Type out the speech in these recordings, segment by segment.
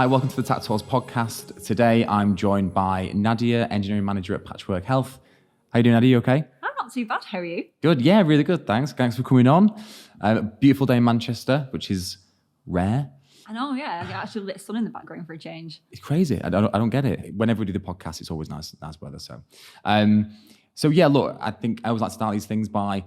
Hi, welcome to the Tax Wars podcast. Today, I'm joined by Nadia, engineering manager at Patchwork Health. How you doing, Nadia? You okay? I'm not too bad. How are you? Good. Yeah, really good. Thanks. Thanks for coming on. Beautiful day in Manchester, which is rare. I know, yeah. I actually lit sun in the background for a change. It's crazy. I don't get it. Whenever we do the podcast, it's always nice weather. So yeah, look, I think I always like to start these things by,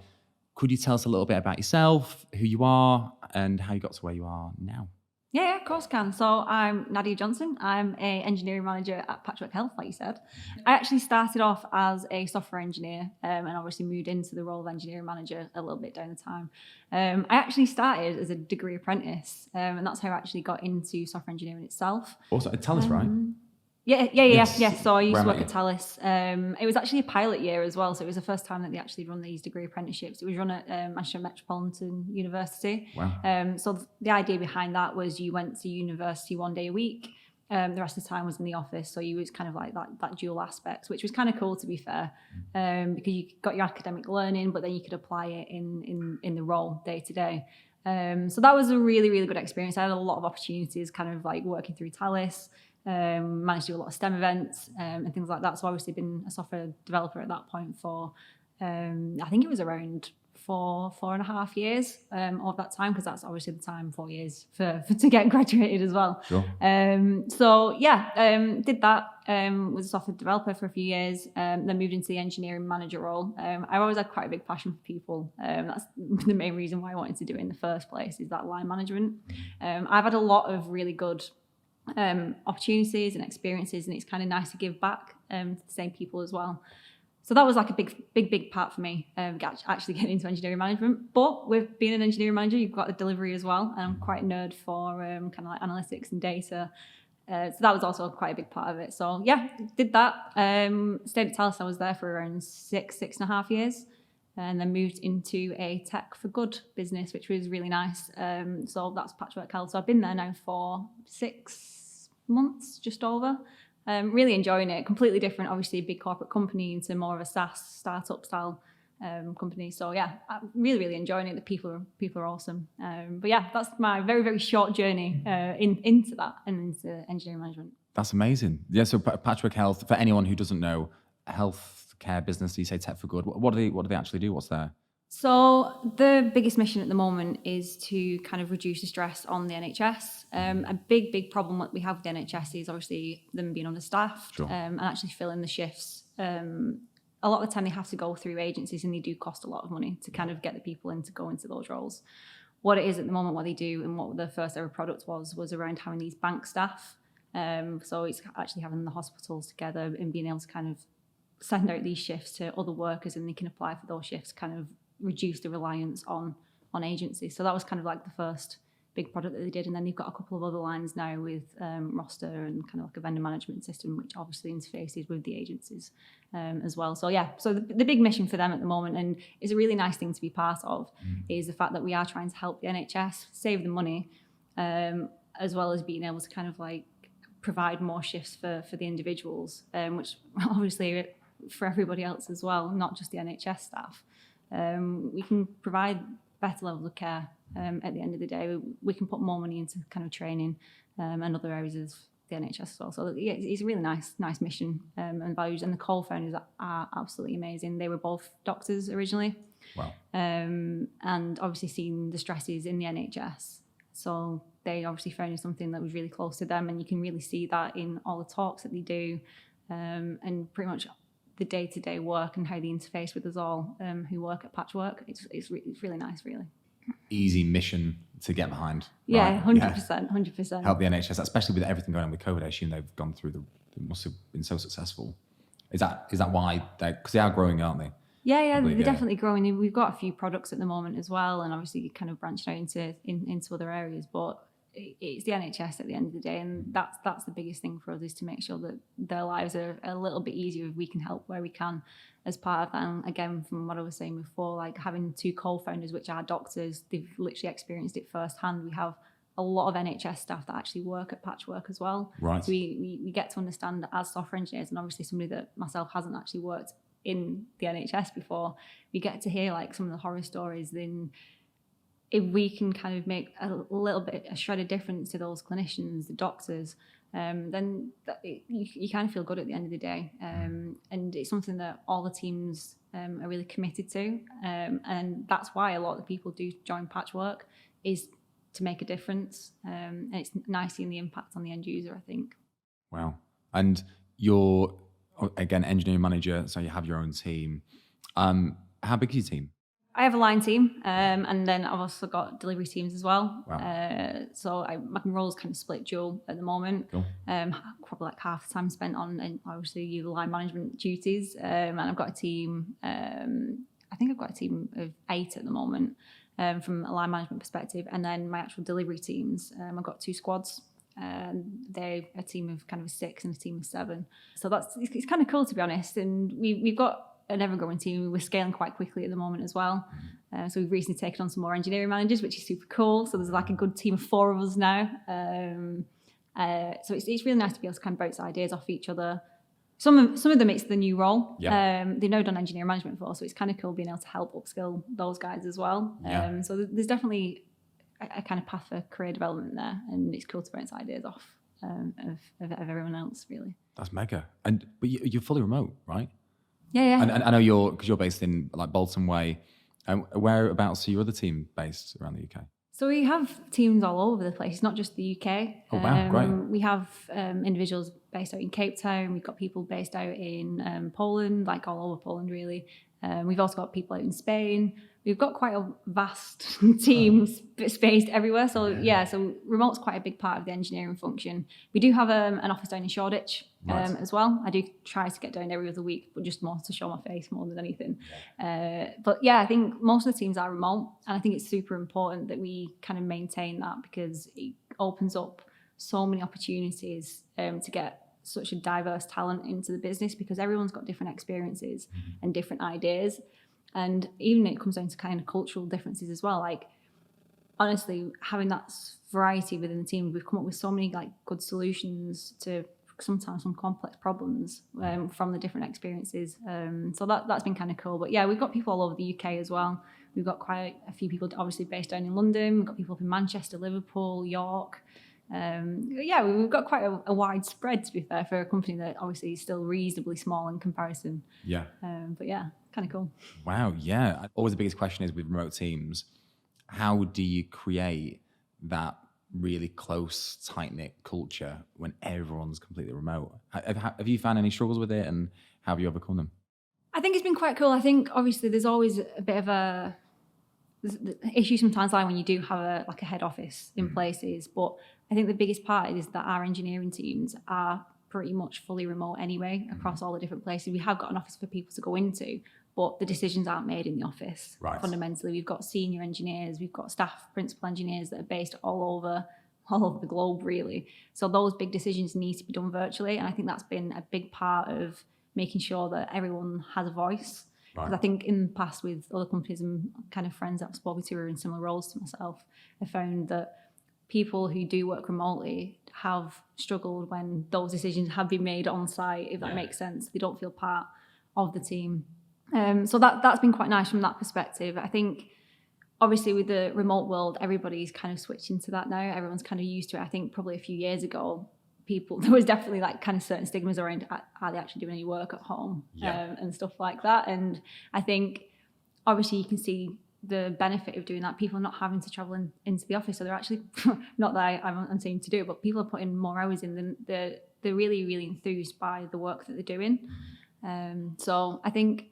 could you tell us a little bit about yourself, who you are, and how you got to where you are now? Yeah, of course can. So I'm Nadia Johnson. I'm an engineering manager at Patchwork Health, like you said. I actually started off as a software engineer and obviously moved into the role of engineering manager a little bit down the time. I actually started as a degree apprentice and that's how I actually got into software engineering itself. Also, tell us, right? Yeah. So I used to work at Talis. It was actually a pilot year as well. So it was the first time that they actually run these degree apprenticeships. It was run at Manchester Metropolitan University. Wow. So the idea behind that was you went to university 1 day a week. The rest of the time was in the office. So you was kind of like that dual aspect, which was kind of cool, to be fair, because you got your academic learning, but then you could apply it in the role day to day. So that was a really, really good experience. I had a lot of opportunities kind of like working through Talis. Managed to do a lot of STEM events and things like that. So obviously been a software developer at that point for, I think it was around 4.5 years of that time, because that's obviously the time, 4 years for to get graduated as well. Sure. Did that, was a software developer for a few years, then moved into the engineering manager role. I've always had quite a big passion for people. That's the main reason why I wanted to do it in the first place, is that line management. I've had a lot of really good opportunities and experiences, and it's kind of nice to give back to the same people as well. So that was like a big part for me, actually getting into engineering management. But with being an engineering manager, you've got the delivery as well, and I'm quite a nerd for kind of like analytics and data. So that was also quite a big part of it. So yeah, did that. Stayed at Talis. I was there for around 6.5 years, and then moved into a tech for good business, which was really nice. So that's Patchwork Health. So I've been there now for 6 months, just over. Really enjoying it. Completely different, obviously, a big corporate company into more of a SaaS startup style company. So yeah, I'm really enjoying it. The people are awesome. But yeah, that's my very, very short journey into that and into engineering management. That's amazing. Yeah. So Patchwork Health, for anyone who doesn't know, healthcare business. You say tech for good. What do they actually do? What's there? So the biggest mission at the moment is to kind of reduce the stress on the NHS. A big problem that we have with the NHS is obviously them being understaffed. Sure. And actually filling the shifts. A lot of the time they have to go through agencies, and they do cost a lot of money to kind of get the people in to go into those roles. What it is at the moment, what they do, and what the first ever product was around having these bank staff. So it's actually having the hospitals together and being able to kind of send out these shifts to other workers, and they can apply for those shifts, kind of reduce the reliance on agencies. So that was kind of like the first big product that they did, and then they've got a couple of other lines now with roster and kind of like a vendor management system, which obviously interfaces with the agencies as well. So yeah, so the big mission for them at the moment, and it's a really nice thing to be part of, is the fact that we are trying to help the NHS save the money, as well as being able to kind of like provide more shifts for the individuals, which obviously for everybody else as well, not just the NHS staff. We can provide better levels of care. At the end of the day, we can put more money into kind of training and other areas of the NHS as well. So yeah, it's a really nice mission and values. And the co-founders are absolutely amazing. They were both doctors originally. Wow. And obviously seeing the stresses in the NHS. So they obviously founded something that was really close to them, and you can really see that in all the talks that they do, and pretty much the day-to-day work and how they interface with us all who work at Patchwork. It's really nice, really. Easy mission to get behind. Yeah, 100%. Help the NHS, especially with everything going on with COVID. I assume they've gone through they must have been so successful. Is that why because they are growing, aren't they? Yeah, they're definitely growing. We've got a few products at the moment as well, and obviously kind of branching out into other areas, but it's the NHS at the end of the day, and that's the biggest thing for us, is to make sure that their lives are a little bit easier if we can help where we can as part of that. And again, from what I was saying before, like having 2 co-founders, which are doctors, they've literally experienced it firsthand. We have a lot of NHS staff that actually work at Patchwork as well. Right. So we get to understand as software engineers, and obviously somebody that myself hasn't actually worked in the NHS before, we get to hear like some of the horror stories. Then if we can kind of make a shred of difference to those clinicians, the doctors, then you kind of feel good at the end of the day. And it's something that all the teams are really committed to. And that's why a lot of the people do join Patchwork, is to make a difference. And it's nice seeing the impact on the end user, I think. Wow. And you're, again, engineering manager, so you have your own team. How big is your team? I have a line team, and then I've also got delivery teams as well. Wow. So my role's kind of split dual at the moment. Cool. Probably like half the time spent on, and obviously, the line management duties. And I've got a team. I think I've got a team of 8 at the moment, from a line management perspective. And then my actual delivery teams, I've got 2 squads. They're a team of kind of 6 and a team of 7. So it's kind of cool, to be honest. And we've got an ever-growing team. We're scaling quite quickly at the moment as well. So we've recently taken on some more engineering managers, which is super cool. So there's like a good team of 4 of us now. So it's really nice to be able to kind of bounce ideas off each other. Some of them, it's the new role. Yeah. They've never done engineering management before, so it's kind of cool being able to help upskill those guys as well. Yeah. So there's definitely a kind of path for career development there, and it's cool to bounce ideas off of everyone else, really. That's mega. But you're fully remote, right? Yeah. And I know because you're based in like Bolton Way. Whereabouts are your other team based around the UK? So we have teams all over the place, not just the UK. Oh, wow, great. We have individuals based out in Cape Town. We've got people based out in Poland, like all over Poland, really. We've also got people out in Spain. We've got quite a vast team spaced everywhere. So so remote's quite a big part of the engineering function. We do have an office down in Shoreditch as well. I do try to get down every other week, but just more to show my face more than anything. But I think most of the teams are remote, and I think it's super important that we kind of maintain that, because it opens up so many opportunities to get such a diverse talent into the business, because everyone's got different experiences and different ideas. And even it comes down to kind of cultural differences as well. Like, honestly, having that variety within the team, we've come up with so many like good solutions to sometimes some complex problems from the different experiences. So that's been kind of cool. But we've got people all over the UK as well. We've got quite a few people obviously based down in London. We've got people up in Manchester, Liverpool, York. We've got quite a wide spread, to be fair, for a company that obviously is still reasonably small in comparison. Yeah. But kind of cool. Wow. Yeah. Always the biggest question is with remote teams, how do you create that really close, tight-knit culture when everyone's completely remote? Have you found any struggles with it, and how have you overcome them? I think it's been quite cool. I think obviously there's always a bit of a issue sometimes, like when you do have a head office in places, but I think the biggest part is that our engineering teams are pretty much fully remote anyway across all the different places. We have got an office for people to go into, but the decisions aren't made in the office. Right. Fundamentally, we've got senior engineers, we've got staff, principal engineers that are based all over the globe, really. So those big decisions need to be done virtually, and I think that's been a big part of making sure that everyone has a voice. Because I think in the past with other companies and kind of friends that I've spoken to who are in similar roles to myself, I found that people who do work remotely have struggled when those decisions have been made on site, if that makes sense. They don't feel part of the team. So that's been quite nice from that perspective. I think obviously with the remote world, everybody's kind of switching to that now. Everyone's kind of used to it. I think probably a few years ago, there was definitely like kind of certain stigmas around are they actually doing any work at home and stuff like that. And I think obviously you can see the benefit of doing that. People are not having to travel into the office, so they're actually not that I'm saying to do it, but people are putting more hours in. They're really, really enthused by the work that they're doing. So I think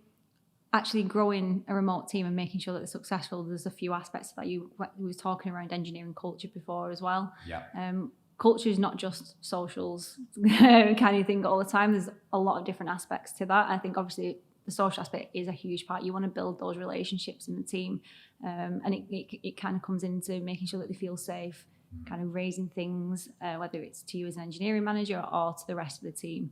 actually growing a remote team and making sure that they're successful, there's a few aspects that we was talking around engineering culture before as well. Culture is not just socials kind of thing all the time. There's a lot of different aspects to that. I think obviously the social aspect is a huge part. You want to build those relationships in the team, and it kind of comes into making sure that they feel safe, kind of raising things, whether it's to you as an engineering manager or to the rest of the team.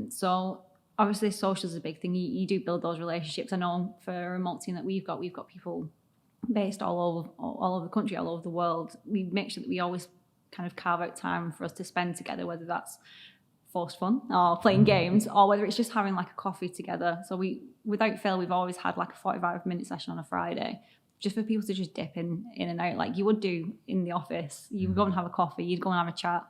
So obviously social is a big thing. You do build those relationships. I know for a remote team that we've got people based all over the country, all over the world. We make sure that we always kind of carve out time for us to spend together, whether that's forced fun or playing games, or whether it's just having like a coffee together. So without fail, we've always had like a 45-minute session on a Friday just for people to just dip in and out like you would do in the office. You would go and have a coffee, you'd go and have a chat.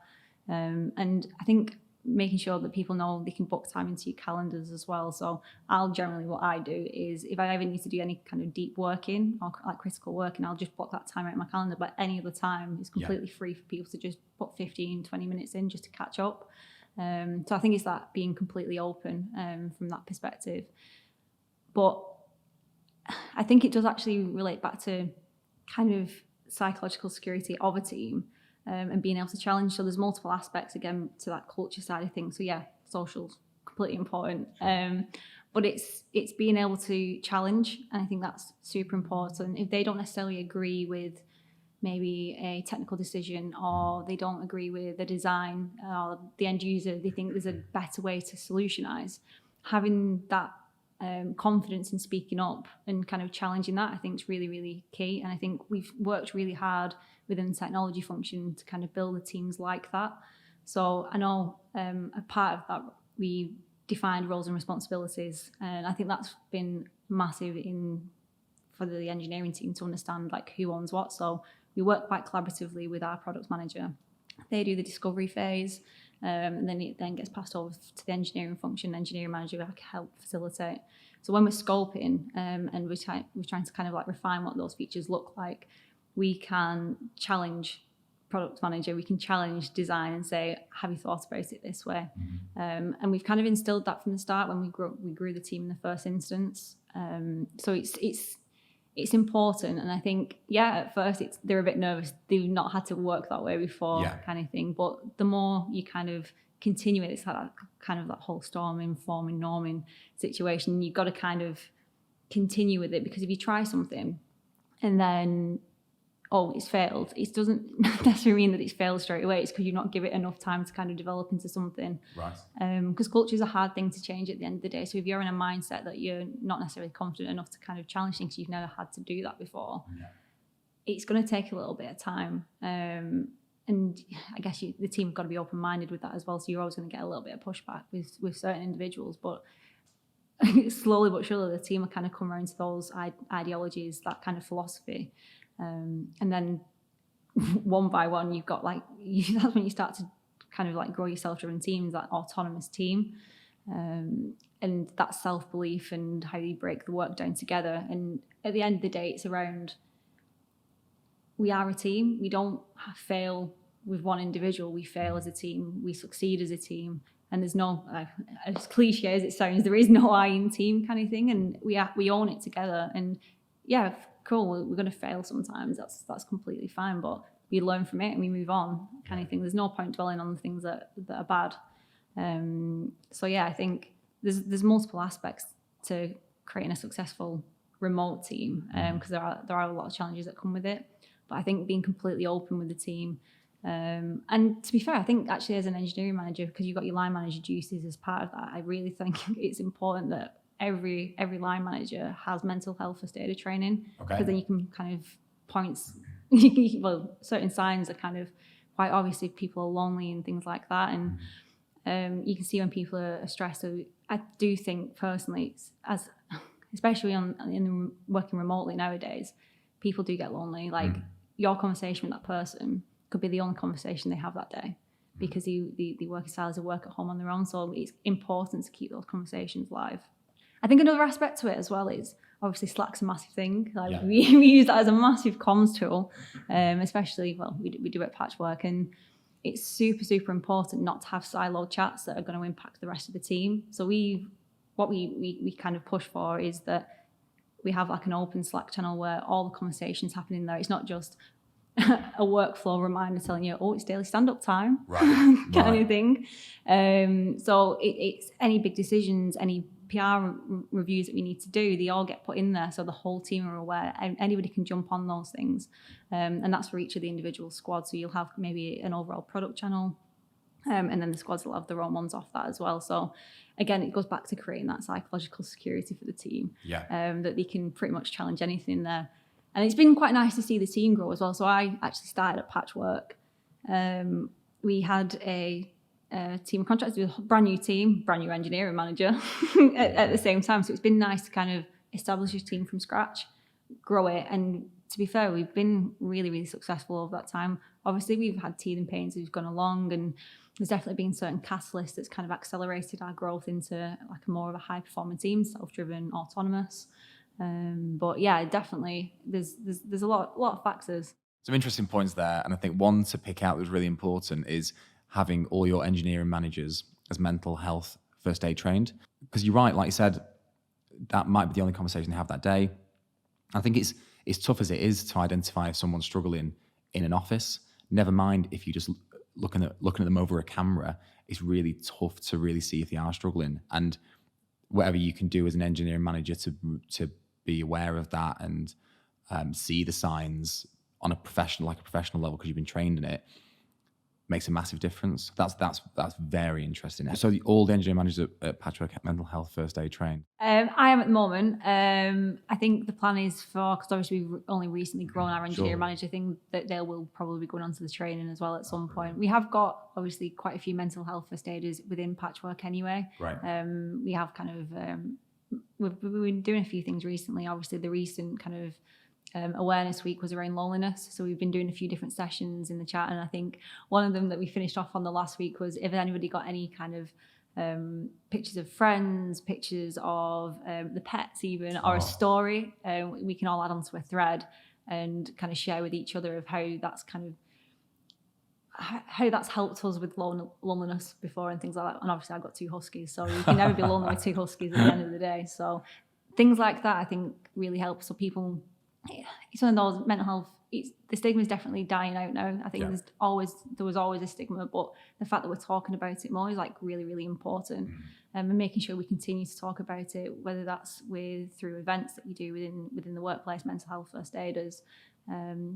And I think making sure that people know they can book time into your calendars as well. So what I do is if I ever need to do any kind of deep working or like critical working, I'll just block that time out in my calendar. But any other time is completely free for people to just put 15, 20 minutes in just to catch up. So I think it's that being completely open from that perspective. But I think it does actually relate back to kind of psychological security of a team and being able to challenge. So there's multiple aspects, again, to that culture side of things. So yeah, social's completely important. But it's being able to challenge. And I think that's super important. If they don't necessarily agree with maybe a technical decision or they don't agree with the design or the end user, they think there's a better way to solutionize, having that confidence in speaking up and kind of challenging that, I think is really, really key. And I think we've worked really hard within the technology function to kind of build the teams like that. So I know a part of that, we defined roles and responsibilities, and I think that's been massive for the engineering team to understand like who owns what. So we work quite collaboratively with our product manager. They do the discovery phase, and then it then gets passed over to the engineering function. Engineering manager can help facilitate. So when we're scoping and we're trying to kind of like refine what those features look like, we can challenge product manager, we can challenge design and say, have you thought about it this way? And we've kind of instilled that from the start when we grew the team in the first instance. So it's important, and I think at first they're a bit nervous. They've not had to work that way before, kind of thing. But the more you kind of continue it, it's like that kind of that whole storming, forming, norming situation. You've got to kind of continue with it, because if you try something and then it's failed, it doesn't necessarily mean that it's failed straight away. It's because you've not given it enough time to kind of develop into something. Right. Because culture is a hard thing to change at the end of the day. So if you're in a mindset that you're not necessarily confident enough to kind of challenge things, you've never had to do that before, it's going to take a little bit of time. And I guess the team have got to be open-minded with that as well. So you're always going to get a little bit of pushback with certain individuals, but slowly but surely the team will kind of come around to those ideologies, that kind of philosophy. And then one by one, you've got that's when you start to kind of like grow your self-driven teams, that autonomous team, and that self-belief and how you break the work down together. And at the end of the day, it's around, we are a team. We don't fail with one individual. We fail as a team. We succeed as a team. And there's no, as cliche as it sounds, there is no I in team kind of thing. And we own it together. And cool, we're going to fail sometimes. That's completely fine, but we learn from it and we move on, kind of thing. There's no point dwelling on the things that are bad. I think there's multiple aspects to creating a successful remote team, because there are a lot of challenges that come with it. But I think being completely open with the team, and to be fair, I think actually as an engineering manager, because you've got your line manager duties as part of that, I really think it's important that every line manager has mental health first aider training, because then you can kind of certain signs are kind of quite obvious if people are lonely and things like that, and you can see when people are stressed. So I do think personally, especially in working remotely nowadays, people do get lonely. Like your conversation with that person could be the only conversation they have that day, because the working styles of work at home on their own. So it's important to keep those conversations live. I think another aspect to it as well is obviously Slack's a massive thing. We use that as a massive comms tool, especially, we do it at Patchwork, and it's super, super important not to have siloed chats that are going to impact the rest of the team. So what we kind of push for is that we have like an open Slack channel where all the conversations happen in there. It's not just a workflow reminder telling you, it's daily stand-up time, kind of thing. So it's any big decisions, any PR reviews that we need to do, they all get put in there, so the whole team are aware, and anybody can jump on those things, and that's for each of the individual squads. So you'll have maybe an overall product channel, and then the squads will have their own ones off that as well. So again, it goes back to creating that psychological security for the team, that they can pretty much challenge anything there. And it's been quite nice to see the team grow as well. So I actually started at Patchwork. We had a team of contractors with a brand new team, brand new engineering manager at the same time. So it's been nice to kind of establish a team from scratch grow it. And to be fair, we've been really, really successful over that time. Obviously, we've had teething pains as we've gone along, and there's definitely been certain catalysts that's kind of accelerated our growth into like a more of a high performing team, self-driven, autonomous. But yeah, definitely there's a lot of factors. Some interesting points there, and I think one to pick out that was really important is having all your engineering managers as mental health first aid trained. Because you're right, like you said, that might be the only conversation they have that day. I think it's tough as it is to identify if someone's struggling in an office. Never mind if you just looking at them over a camera. It's really tough to really see if they are struggling. And whatever you can do as an engineering manager to be aware of that and see the signs on a professional level because you've been trained in it makes a massive difference. That's very interesting. So all the engineering managers at Patchwork Mental Health first aid trained? I am at the moment. I think the plan is because obviously we've only recently grown our engineering manager thing, that they will probably be going on to the training as well at some point. We have got obviously quite a few mental health first aiders within Patchwork anyway. Right. We have kind of, we've been doing a few things recently. Obviously the recent kind of awareness week was around loneliness, so we've been doing a few different sessions in the chat, and I think one of them that we finished off on the last week was if anybody got any kind of pictures of friends, pictures of the pets even, or a story, we can all add onto a thread and kind of share with each other of how that's kind of how that's helped us with loneliness before and things like that. And obviously I've got 2 huskies, so you can never be lonely with 2 huskies at the end of the day. So things like that I think really help. So people, it's one of those mental health, the stigma is definitely dying out now. I think there was always a stigma, but the fact that we're talking about it more is like really, really important. And making sure we continue to talk about it, whether that's through events that you do within the workplace, mental health first aiders,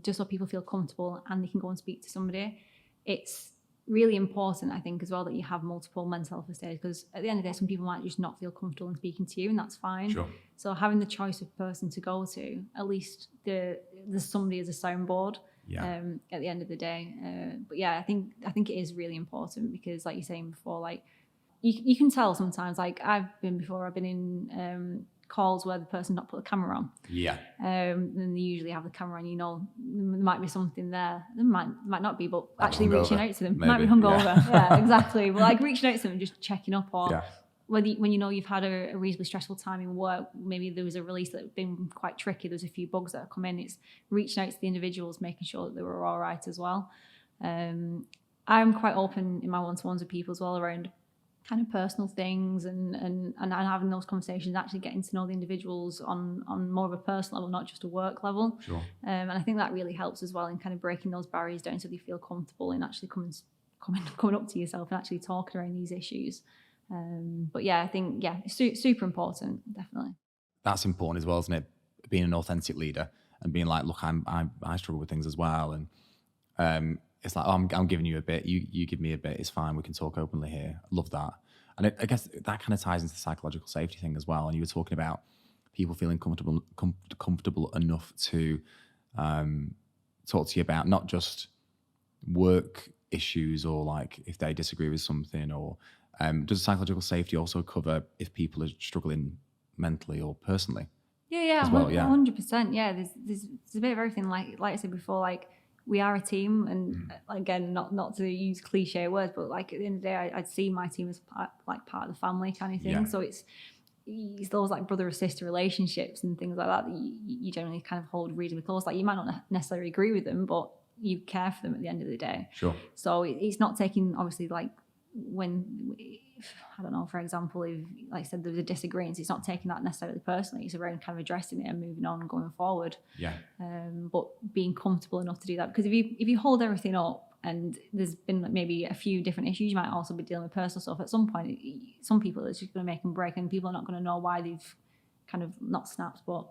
just so people feel comfortable and they can go and speak to somebody. It's really important, I think, as well, that you have multiple mental health first aiders, because at the end of the day, some people might just not feel comfortable in speaking to you, and that's fine. Sure. So having the choice of person to go to, at least there's somebody as a soundboard. Yeah. At the end of the day. But yeah, I think it is really important because, like you're saying before, like you can tell sometimes. Like I've been in calls where the person not put the camera on. Yeah. And they usually have the camera on, you know, there might be something there. There might not be, but actually reaching out to them. Might be hungover. Yeah, exactly. But like reaching out to them and just checking up, or when you know you've had a reasonably stressful time in work, maybe there was a release that's been quite tricky, there's a few bugs that have come in, it's reaching out to the individuals, making sure that they were all right as well. I'm quite open in my one-to-ones with people as well around kind of personal things and having those conversations, actually getting to know the individuals on more of a personal level, not just a work level. Sure. And I think that really helps as well in kind of breaking those barriers down so they feel comfortable in actually coming up to yourself and actually talking around these issues. But yeah, I think, it's super important, definitely. That's important as well, isn't it? Being an authentic leader and being like, look, I struggle with things as well. And it's like, oh, I'm giving you a bit, you give me a bit, it's fine, we can talk openly here. I love that. And I guess that kind of ties into the psychological safety thing as well. And you were talking about people feeling comfortable enough to talk to you about not just work issues or like if they disagree with something, or does psychological safety also cover if people are struggling mentally or personally? Yeah, as well, 100%. Yeah, there's a bit of everything. Like I said before, like we are a team, and again, not to use cliche words, but like at the end of the day, I'd see my team as part of the family kind of thing. Yeah. So it's those like brother or sister relationships and things like that you generally kind of hold reasonably close. Like you might not necessarily agree with them, but you care for them at the end of the day. Sure. So it's not taking, obviously, like when, I don't know, for example, if, like I said, there was a disagreement, it's not taking that necessarily personally. It's around kind of addressing it and moving on and going forward. Yeah. But being comfortable enough to do that, because if you hold everything up and there's been maybe a few different issues, you might also be dealing with personal stuff. At some point, some people, it's just going to make them break, and people are not going to know why they've kind of not snapped, but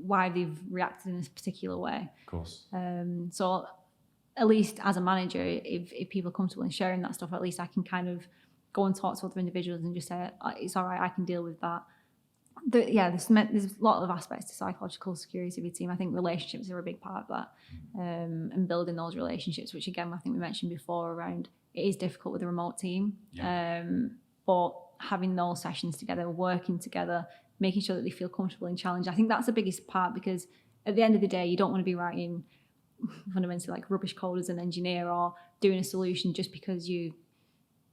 why they've reacted in this particular way. Of course. So at least as a manager, if people are comfortable in sharing that stuff, at least I can kind of go and talk to other individuals and just say, it's all right, I can deal with that. There's a lot of aspects to psychological security of your team. I think relationships are a big part of that, and building those relationships, which again, I think we mentioned before around, it is difficult with a remote team, but having those sessions together, working together, making sure that they feel comfortable in challenge. I think that's the biggest part, because at the end of the day, you don't want to be writing fundamentally like rubbish code as an engineer or doing a solution just because you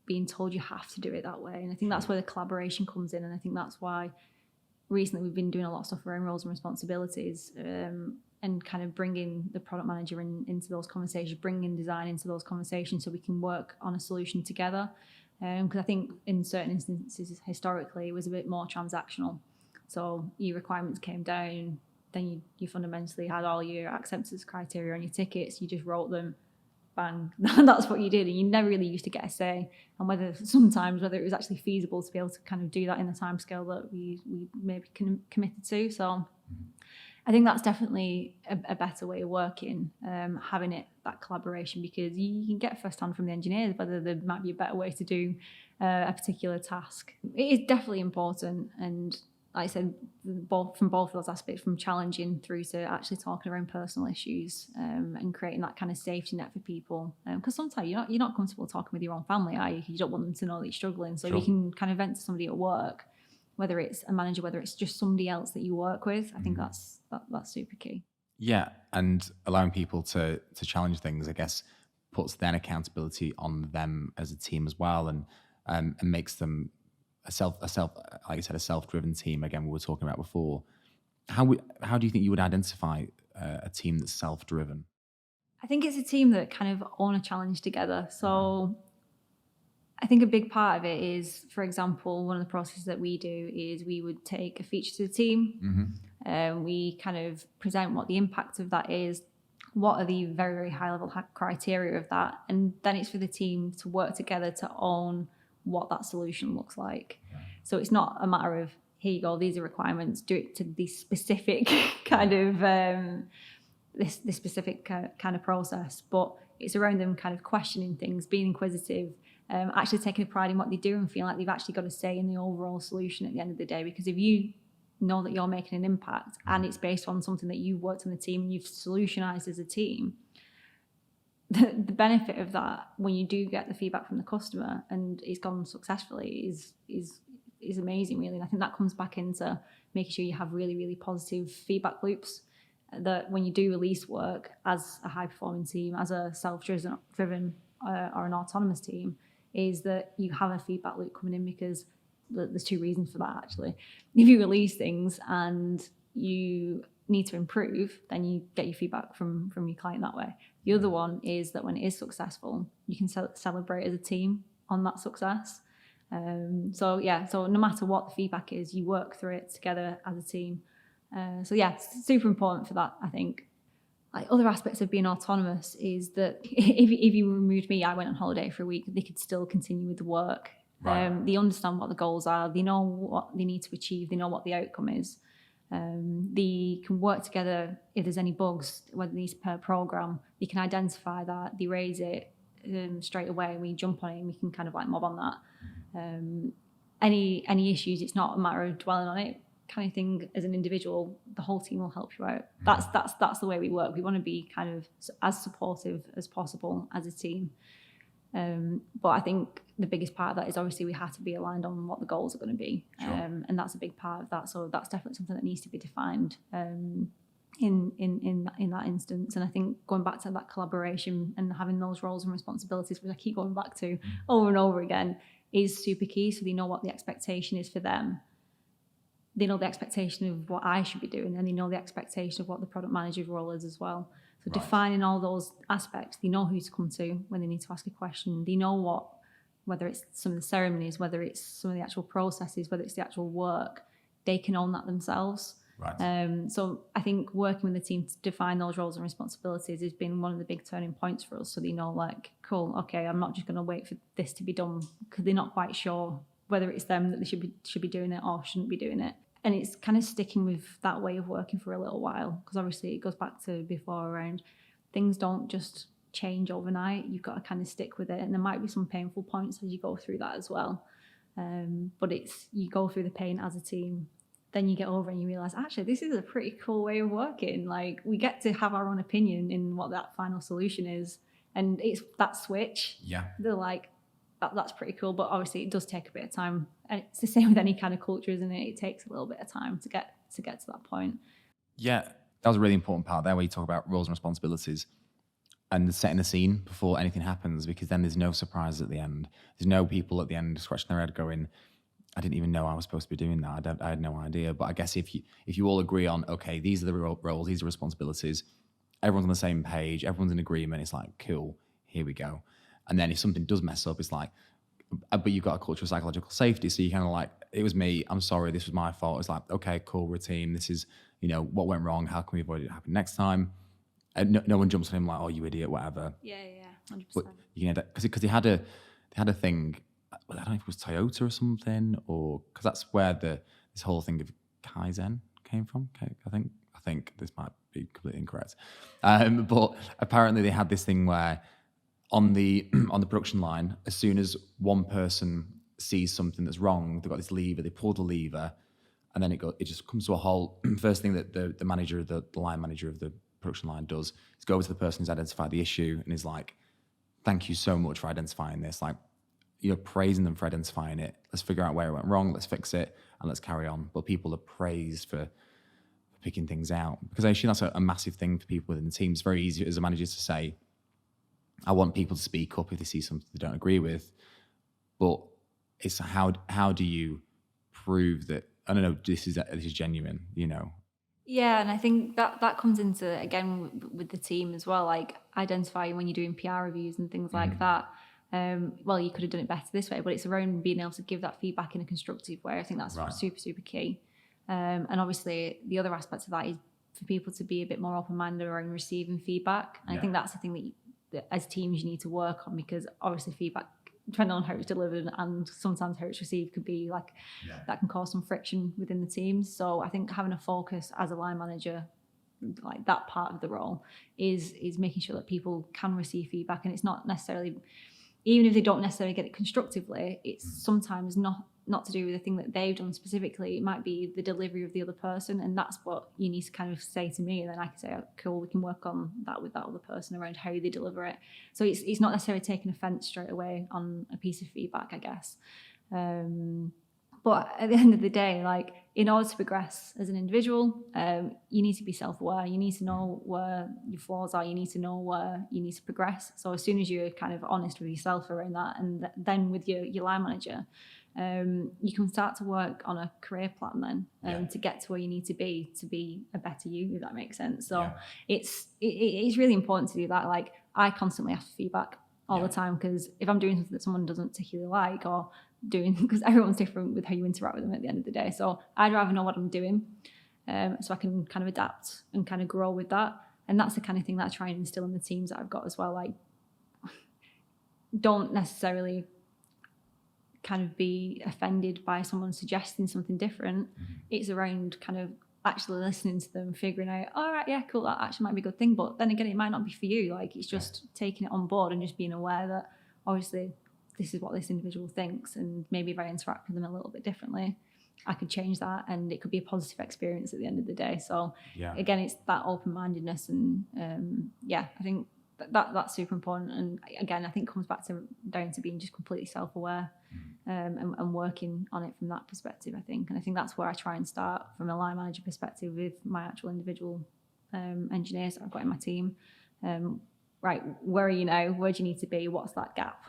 being told you have to do it that way. And I think that's where the collaboration comes in. And I think that's why recently we've been doing a lot of stuff around roles and responsibilities, and kind of bringing the product manager into those conversations, bringing design into those conversations so we can work on a solution together. Because I think in certain instances historically it was a bit more transactional. So your requirements came down, then you fundamentally had all your acceptance criteria on your tickets, you just wrote them, bang, that's what you did, and you never really used to get a say on whether it was actually feasible to be able to kind of do that in the timescale that we maybe committed to. So I think that's definitely a better way of working, having that collaboration, because you can get firsthand from the engineers whether there might be a better way to do a particular task. It is definitely important, and like I said, from both of those aspects, from challenging through to actually talking around personal issues, and creating that kind of safety net for people. Because sometimes you're not comfortable talking with your own family, are you? You don't want them to know that you're struggling. So you can kind of vent to somebody at work, whether it's a manager, whether it's just somebody else that you work with. I think that's super key. Yeah, and allowing people to challenge things, I guess, puts then accountability on them as a team as well, and makes them a like you said, a self-driven team. Again, we were talking about before. How do you think you would identify a team that's self-driven? I think it's a team that kind of own a challenge together. So I think a big part of it is, for example, one of the processes that we do is we would take a feature to the team. We kind of present what the impact of that is, what are the very, very high level criteria of that, and then it's for the team to work together to own what that solution looks like. So it's not a matter of, here you go, these are requirements, do it to the specific kind of this specific kind of process, but it's around them kind of questioning things, being inquisitive, actually taking a pride in what they do and feeling like they've actually got a say in the overall solution at the end of the day. Because if you know that you're making an impact and it's based on something that you've worked on the team and you've solutionized as a team, the benefit of that, when you do get the feedback from the customer and it's gone successfully, is amazing, really. And I think that comes back into making sure you have really, really positive feedback loops, that when you do release work as a high-performing team, as a self-driven or an autonomous team, is that you have a feedback loop coming in, because there's two reasons for that, actually. If you release things and you need to improve, then you get your feedback from your client that way. The other one is that when it is successful, you can celebrate as a team on that success. So no matter what the feedback is, you work through it together as a team. It's super important for that, I think. Like, other aspects of being autonomous is that if you removed me, I went on holiday for a week, they could still continue with the work. Right. They understand what the goals are, they know what they need to achieve, they know what the outcome is. They can work together if there's any bugs, whether these per program, they can identify that, they raise it straight away, and we jump on it and we can kind of like mob on that. Any issues, it's not a matter of dwelling on it kind of thing as an individual, the whole team will help you out. That's the way we work. We want to be kind of as supportive as possible as a team. But I think the biggest part of that is obviously we have to be aligned on what the goals are going to be. Sure. And that's a big part of that. So that's definitely something that needs to be defined in that instance. And I think going back to that collaboration and having those roles and responsibilities, which I keep going back to over and over again, is super key. So they know what the expectation is for them. They know the expectation of what I should be doing, and they know the expectation of what the product manager's role is as well. So defining all those aspects, they know who to come to when they need to ask a question. They know whether it's some of the ceremonies, whether it's some of the actual processes, whether it's the actual work, they can own that themselves. Right. So I think working with the team to define those roles and responsibilities has been one of the big turning points for us. So they know, like, cool, okay, I'm not just going to wait for this to be done, because they're not quite sure whether it's them that they should be doing it or shouldn't be doing it. And it's kind of sticking with that way of working for a little while, because obviously it goes back to before around things don't just change overnight. You've got to kind of stick with it, and there might be some painful points as you go through that as well. But you go through the pain as a team, then you get over and you realise, actually, this is a pretty cool way of working. Like, we get to have our own opinion in what that final solution is, and it's that switch. Yeah, they're like, that's pretty cool, but obviously it does take a bit of time, and it's the same with any kind of culture, isn't it? It takes a little bit of time to get to that point. Yeah, that was a really important part there where you talk about roles and responsibilities and setting the scene before anything happens, because then there's no surprises at the end. There's no people at the end scratching their head going, I didn't even know I was supposed to be doing that. I had no idea. But I guess if you all agree on, okay, these are the roles, these are responsibilities, everyone's on the same page, everyone's in agreement, it's like, cool, here we go. And then if something does mess up, it's like, but you've got a culture of psychological safety. So you kind of like, it was me, I'm sorry, this was my fault. It's like, okay, cool, we're a team. This is, what went wrong? How can we avoid it happening next time? And no one jumps on him like, oh, you idiot, whatever. Yeah, 100%. But you know, because they had a thing. I don't know if it was Toyota or something, or because that's where this whole thing of Kaizen came from. I think this might be completely incorrect, but apparently they had this thing where on the production line, as soon as one person sees something that's wrong, they've got this lever. They pull the lever, and then it just comes to a halt. First thing that the manager, the line manager of the production line does is go over to the person who's identified the issue and is like, thank you so much for identifying this. Like, praising them for identifying it. Let's figure out where it went wrong. Let's fix it and let's carry on. But people are praised for picking things out, because I assume that's a massive thing for people within the team. It's very easy as a manager to say, I want people to speak up if they see something they don't agree with. But it's how do you prove that, I don't know, this is genuine, Yeah, and I think that comes into, again, with the team as well, like identifying when you're doing PR reviews and things like that. Well, you could have done it better this way, but it's around being able to give that feedback in a constructive way. I think that's super, super key. And obviously, the other aspect of that is for people to be a bit more open-minded around receiving feedback. And I think that's the thing that as teams you need to work on, because obviously feedback, depending on how it's delivered and sometimes how it's received, could be like that can cause some friction within the teams. So I think having a focus as a line manager, like that part of the role, is making sure that people can receive feedback, and it's not necessarily, even if they don't necessarily get it constructively, it's sometimes not to do with the thing that they've done specifically. It might be the delivery of the other person, and that's what you need to kind of say to me, and then I can say, oh, cool, we can work on that with that other person around how they deliver it. So it's not necessarily taking offence straight away on a piece of feedback, I guess. But at the end of the day, like, in order to progress as an individual, you need to be self-aware. You need to know where your flaws are. You need to know where you need to progress. So as soon as you're kind of honest with yourself around that, and then with your line manager, you can start to work on a career plan then, to get to where you need to be a better you, if that makes sense. So it's really important to do that. Like, I constantly ask for feedback all the time, because if I'm doing something that someone doesn't particularly like, or doing, because everyone's different with how you interact with them at the end of the day. So I'd rather know what I'm doing, so I can kind of adapt and kind of grow with that. And that's the kind of thing that I try and instill in the teams that I've got as well. Like, don't necessarily kind of be offended by someone suggesting something different. It's around kind of actually listening to them, figuring out, all right, yeah, cool, that actually might be a good thing, but then again, it might not be for you. Like, it's just taking it on board and just being aware that obviously this is what this individual thinks, and maybe if I interact with them a little bit differently, I could change that, and it could be a positive experience at the end of the day. So again, it's that open-mindedness, and I think that's super important. And again, I think it comes back down to being just completely self-aware, and working on it from that perspective, I think. And I think that's where I try and start from a line manager perspective with my actual individual engineers that I've got in my team. Right, where are you now? Where do you need to be? What's that gap?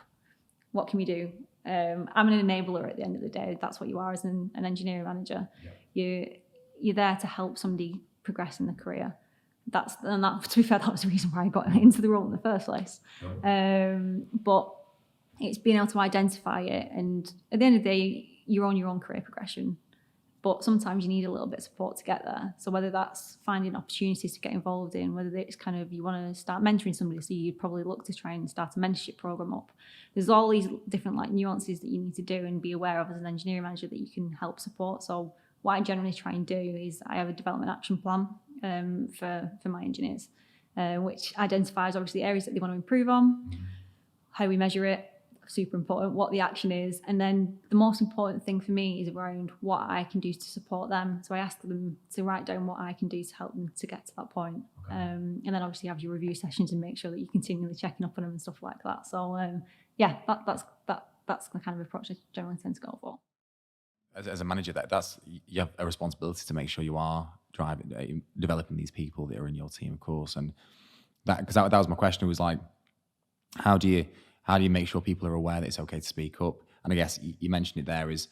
What can we do? I'm an enabler at the end of the day. That's what you are as an engineering manager. You're there to help somebody progress in their career. To be fair, that was the reason why I got into the role in the first place. But it's being able to identify it, and at the end of the day, you're on your own career progression. But sometimes you need a little bit of support to get there. So whether that's finding opportunities to get involved in, whether it's kind of you want to start mentoring somebody, so you'd probably look to try and start a mentorship program up. There's all these different like nuances that you need to do and be aware of as an engineering manager that you can help support. So what I generally try and do is I have a development action plan for my engineers, which identifies obviously areas that they want to improve on, how we measure it, super important, what the action is, and then the most important thing for me is around what I can do to support them. So I ask them to write down what I can do to help them to get to that point. And then obviously have your review sessions and make sure that you're continually checking up on them and stuff like that. So that's the kind of approach I generally tend to go for. As a manager, you have a responsibility to make sure you are developing these people that are in your team, of course. And because that was my question, was like, how do you make sure people are aware that it's okay to speak up? And I guess you mentioned it there is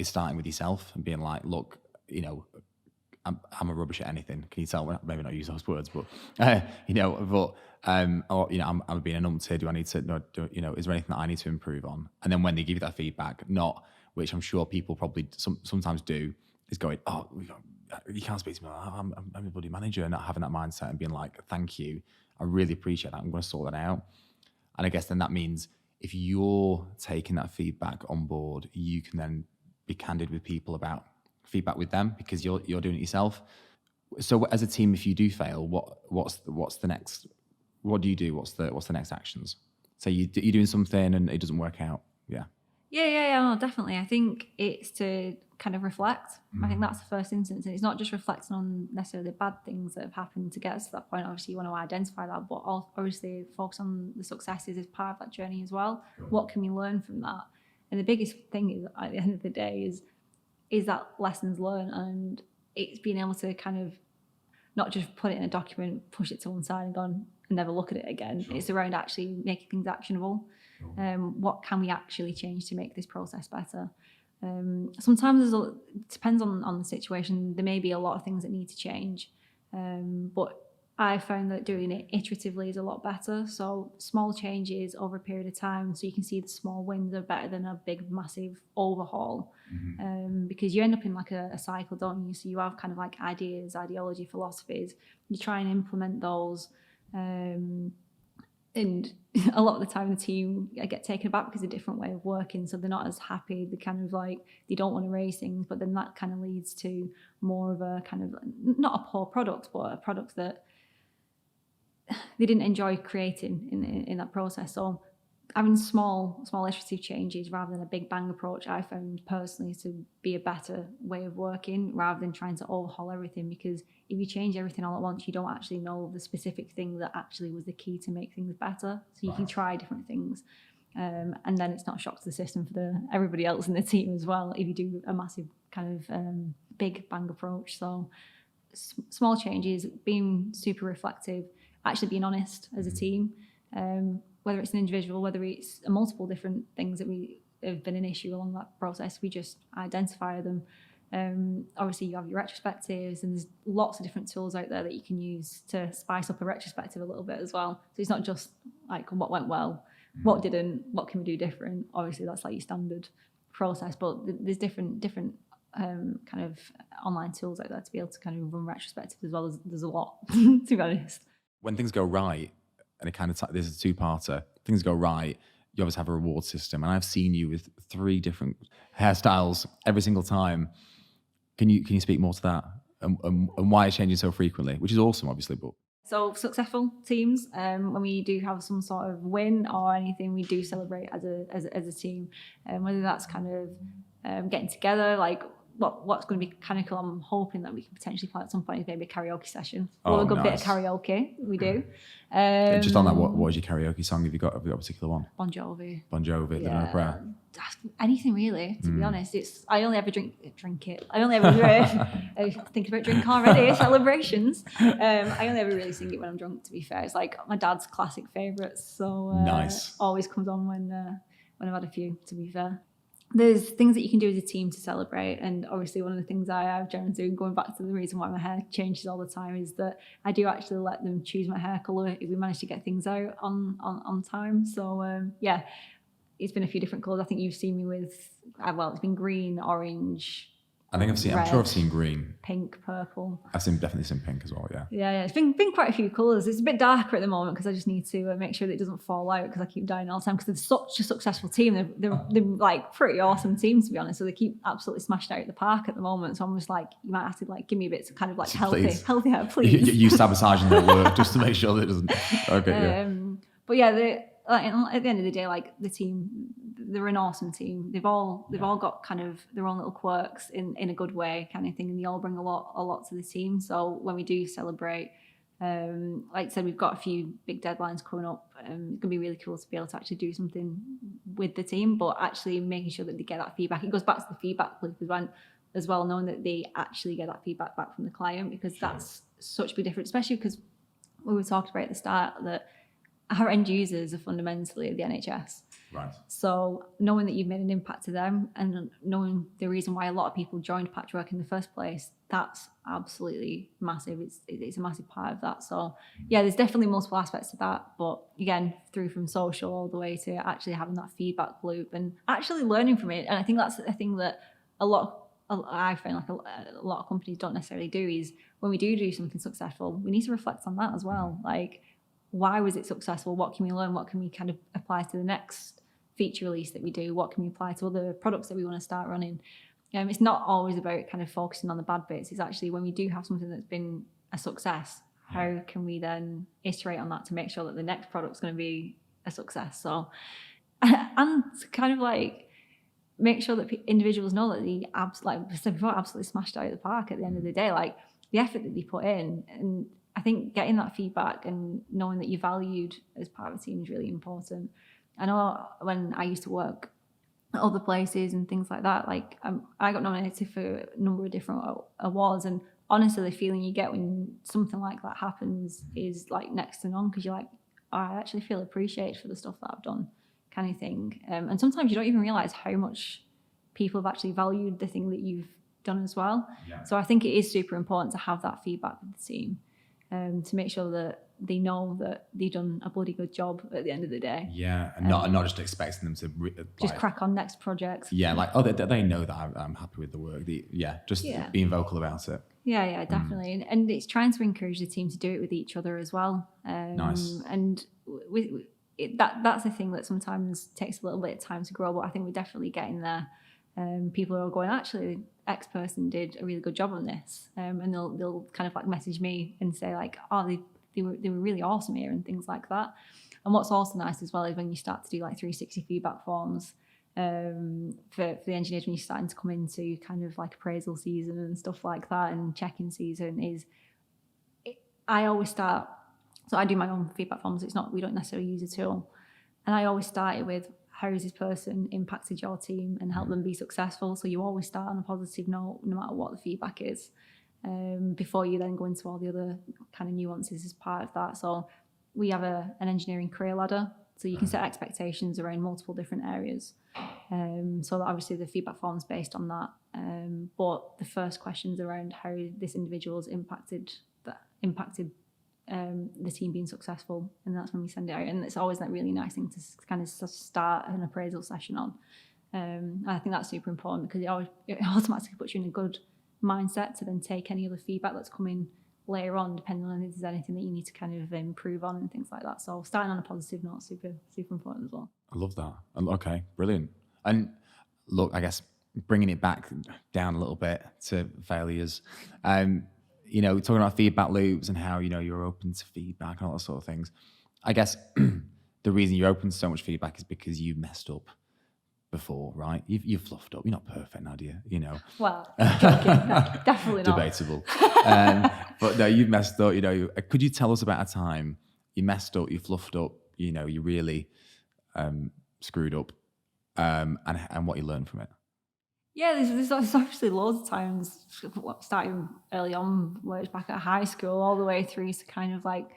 starting with yourself and being like, look, I'm a rubbish at anything. Can you tell? Well, maybe not use those words, but I'm being a numpty. Do I need to? Is there anything that I need to improve on? And then when they give you that feedback, not which I'm sure people probably sometimes do, is going, oh, you can't speak to me. I'm a bloody manager, and not having that mindset and being like, thank you, I really appreciate that. I'm going to sort that out. And I guess then that means if you're taking that feedback on board, you can then be candid with people about feedback with them because you're doing it yourself. So as a team, if you do fail, what's the next? What do you do? What's the next actions? So you're doing something and it doesn't work out. Yeah, no, definitely. I think it's to kind of reflect. I think that's the first instance, and it's not just reflecting on necessarily the bad things that have happened to get us to that point. Obviously, you want to identify that, but obviously focus on the successes as part of that journey as well. What can we learn from that? And the biggest thing is, at the end of the day, is that lessons learned, and it's being able to kind of not just put it in a document, push it to one side and go and never look at it again. Sure. It's around actually making things actionable. What can we actually change to make this process better? Sometimes it depends on the situation. There may be a lot of things that need to change, but I found that doing it iteratively is a lot better. So small changes over a period of time, so you can see the small wins are better than a big, massive overhaul. Because you end up in like a cycle, don't you? So you have kind of like ideas, ideology, philosophies. You try and implement those. And a lot of the time the team get taken aback because it's a different way of working, so they're not as happy. They kind of like, they don't want to raise things, but then that kind of leads to more of a kind of, not a poor product, but a product that they didn't enjoy creating in that process. So having small iterative changes rather than a big bang approach, I found personally to be a better way of working rather than trying to overhaul everything, because if you change everything all at once, you don't actually know the specific thing that actually was the key to make things better. So you can try different things, and then it's not a shock to the system for everybody else in the team as well if you do a massive kind of big bang approach. So small changes, being super reflective, actually being honest as a team, whether it's an individual, whether it's multiple different things that we have been an issue along that process, we just identify them. Obviously you have your retrospectives, and there's lots of different tools out there that you can use to spice up a retrospective a little bit as well. So it's not just like what went well, what didn't, what can we do different. Obviously that's like your standard process, but there's different kind of online tools out there to be able to kind of run retrospectives as well. As there's a lot to be honest. When things go right, and it kind of this is a two-parter, things go right, you always have a reward system, and I've seen you with 3 different hairstyles every single time. Can you speak more to that and why it's changing so frequently, which is awesome, obviously, but. So successful teams, when we do have some sort of win or anything, we do celebrate as a team, whether that's kind of getting together, like what's going to be kind of cool. I'm hoping that we can potentially play at some point is maybe a karaoke session. Love a good bit of karaoke. We do. Just on that, what was your karaoke song? Have you got a particular one? Bon Jovi. The No Prayer. Anything really, to be honest. I only ever drink it. I only ever thinking about drink already. Celebrations. I only ever really sing it when I'm drunk. To be fair, it's like my dad's classic favourites. So nice. Always comes on when I've had a few. To be fair. There's things that you can do as a team to celebrate, and obviously one of the things I have generally do, going back to the reason why my hair changes all the time, is that I do actually let them choose my hair colour if we manage to get things out on time. So yeah, it's been a few different colours. I think you've seen me with, it's been green, orange, I think I'm sure I've seen green, pink, purple. I've definitely seen pink as well. Yeah. It's been quite a few colours. It's a bit darker at the moment because I just need to make sure that it doesn't fall out because I keep dying all the time. Because they're such a successful team. They're like pretty awesome team, to be honest. So they keep absolutely smashed out at the park at the moment. So I'm just like, you might have to like give me a bit of kind of like healthy hair, please. You sabotaging their work just to make sure that it doesn't. Okay, yeah. But yeah, at the end of the day, like the team, they're an awesome team. They've all got kind of their own little quirks in a good way, kind of thing, and they all bring a lot to the team. So when we do celebrate, like I said, we've got a few big deadlines coming up. It's gonna be really cool to be able to actually do something with the team, but actually making sure that they get that feedback. It goes back to the feedback loop, is as well, knowing that they actually get that feedback back from the client, because that's such a big difference, especially because we were talking about at the start that our end users are fundamentally the NHS. Right. So knowing that you've made an impact to them and knowing the reason why a lot of people joined Patchwork in the first place, that's absolutely massive. It's a massive part of that. So yeah, there's definitely multiple aspects to that. But again, through from social all the way to actually having that feedback loop and actually learning from it. And I think that's a thing that I find like a lot of companies don't necessarily do, is when we do something successful, we need to reflect on that as well. Like, why was it successful? What can we learn? What can we kind of apply to the next feature release that we do? What can we apply to other products that we want to start running? It's not always about kind of focusing on the bad bits. It's actually when we do have something that's been a success, how can we then iterate on that to make sure that the next product's going to be a success? So, and kind of like make sure that individuals know that they absolutely smashed out of the park at the end of the day. Like the effort that they put in, and I think getting that feedback and knowing that you're valued as part of a team is really important. I know when I used to work at other places and things like that, like I got nominated for a number of different awards, and honestly the feeling you get when something like that happens is like next to none, because you're like, oh, I actually feel appreciated for the stuff that I've done, kind of thing. And sometimes you don't even realise how much people have actually valued the thing that you've done as well. Yeah. So I think it is super important to have that feedback with the team, to make sure that they know that they've done a bloody good job at the end of the day. Yeah, and not just expecting them to just crack on next project. Yeah, like, oh, they know that I'm happy with the work. Being vocal about it. Yeah, definitely. And it's trying to encourage the team to do it with each other as well. Nice. And that's the thing that sometimes takes a little bit of time to grow, but I think we're definitely getting there. People are going, actually, X person did a really good job on this, and they'll kind of like message me and say like, oh, they were really awesome here and things like that. And what's also nice as well is when you start to do like 360 feedback forms for the engineers when you're starting to come into kind of like appraisal season and stuff like that, and check-in season I always start. So I do my own feedback forms. We don't necessarily use a tool, and I always start it with, how has this person impacted your team and helped them be successful? So you always start on a positive note, no matter what the feedback is, before you then go into all the other kind of nuances as part of that. So we have an engineering career ladder, so you can set expectations around multiple different areas. So that obviously the feedback form's based on that. But the first question's around how this individual's impacted the team being successful, and that's when we send it out. And it's always that really nice thing to kind of start an appraisal session on. And I think that's super important, because it automatically puts you in a good mindset to then take any other feedback that's coming later on, depending on if there's anything that you need to kind of improve on and things like that. So starting on a positive note, super important as well. I love that. Okay, brilliant. And look, I guess bringing it back down a little bit to failures, talking about feedback loops and how, you're open to feedback and all that sort of things. I guess the reason you're open to so much feedback is because you messed up before, right? You've fluffed up. You're not perfect, Nadia, Well, definitely not. Debatable. But no, you've messed up, Could you tell us about a time you messed up, you fluffed up, you really screwed up, and what you learned from it? Yeah, there's obviously loads of times, starting early on, where it's back at high school, all the way through to kind of like,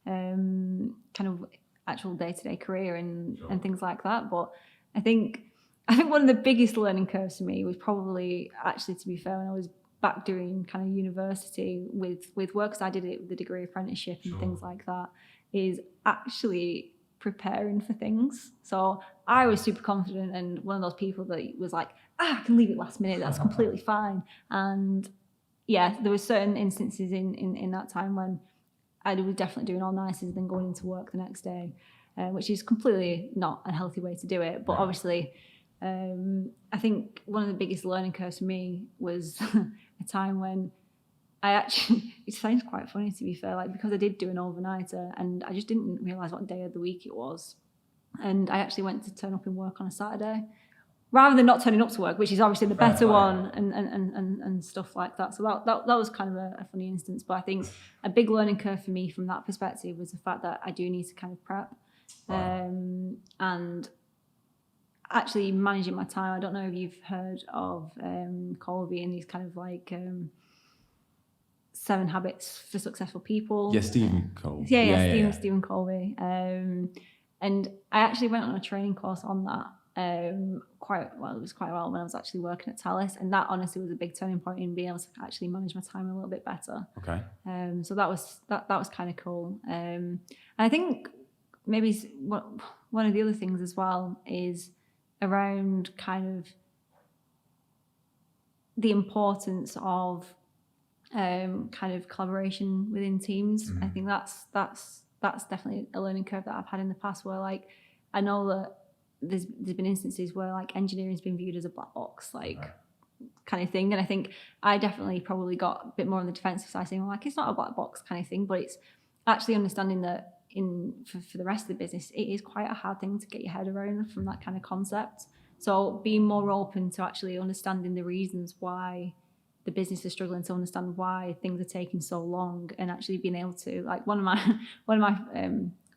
kind of actual day-to-day career and things like that. But I think one of the biggest learning curves for me was probably, actually, to be fair, when I was back doing kind of university with work, because I did it with the degree apprenticeship and things like that, is actually preparing for things. So I was super confident and one of those people that was like, I can leave it last minute, that's completely fine. And yeah, there were certain instances in that time when I was definitely doing all nicer than going into work the next day, which is completely not a healthy way to do it. But obviously, I think one of the biggest learning curves for me was a time when it sounds quite funny, to be fair, like, because I did do an overnighter and I just didn't realise what day of the week it was. And I actually went to turn up in work on a Saturday, rather than not turning up to work, which is obviously the better one, and stuff like that. So that was kind of a funny instance. But I think a big learning curve for me from that perspective was the fact that I do need to kind of prep. And actually managing my time. I don't know if you've heard of Colby and these kind of like 7 habits for successful people. Yeah, Stephen Cole. Stephen Colby. And I actually went on a training course on that. It was quite a while when I was actually working at Talis, and that honestly was a big turning point in being able to actually manage my time a little bit better. Okay. So that was kind of cool. And I think maybe one of the other things as well is around kind of the importance of kind of collaboration within teams. I think that's definitely a learning curve that I've had in the past, where like I know that there's been instances where like engineering's been viewed as a black box kind of thing, and I think I definitely probably got a bit more on the defensive side, saying, well, like, it's not a black box kind of thing, but it's actually understanding that for the rest of the business, it is quite a hard thing to get your head around from that kind of concept. So being more open to actually understanding the reasons why the business is struggling, to understand why things are taking so long, and actually being able to, like, one of my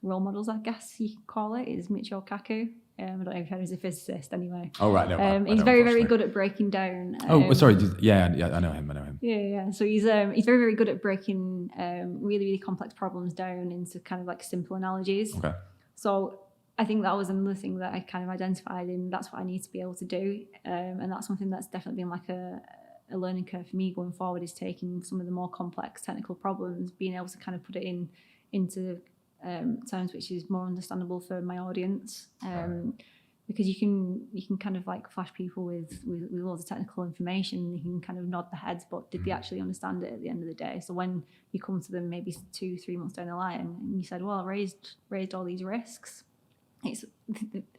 role models, I guess you could call it, is Michio Kaku. I don't know if you've heard, he's a physicist anyway. Oh, right. No, he's very, very good at breaking down. Sorry. Yeah, I know him. Yeah. So he's very, very good at breaking really, really complex problems down into kind of like simple analogies. Okay. So I think that was another thing that I kind of identified, and that's what I need to be able to do. And that's something that's definitely been like a learning curve for me going forward, is taking some of the more complex technical problems, being able to kind of put it into terms which is more understandable for my audience, because you can kind of like flash people with loads of technical information, you can kind of nod their heads, but did they actually understand it at the end of the day? So when you come to them maybe 2-3 months down the line and you said, well, I raised all these risks, it's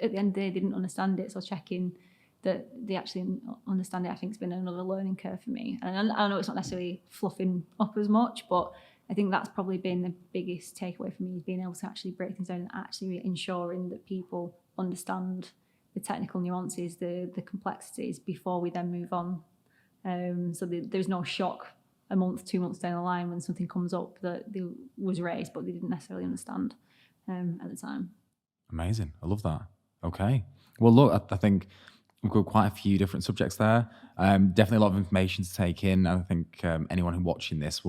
at the end of the day they didn't understand it. So checking that they actually understand it, I think, has been another learning curve for me. And I know it's not necessarily fluffing up as much, but I think that's probably been the biggest takeaway for me, is being able to actually break things down and actually ensuring that people understand the technical nuances, the complexities, before we then move on. So there's no shock a month, 2 months down the line when something comes up that was raised, but they didn't necessarily understand at the time. Amazing. I love that. Okay. Well, look, I think we've got quite a few different subjects there. Definitely a lot of information to take in. I think anyone who watching this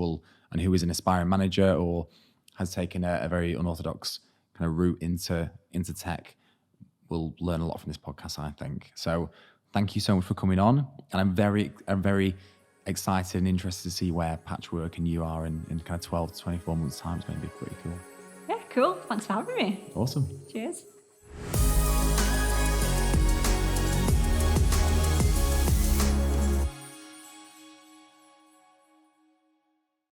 and who is an aspiring manager or has taken a very unorthodox kind of route into tech will learn a lot from this podcast, I think. So thank you so much for coming on. And I'm very excited and interested to see where Patchwork and you are in kind of 12 to 24 months time. It's going to be pretty cool. Yeah, cool. Thanks for having me. Awesome. Cheers.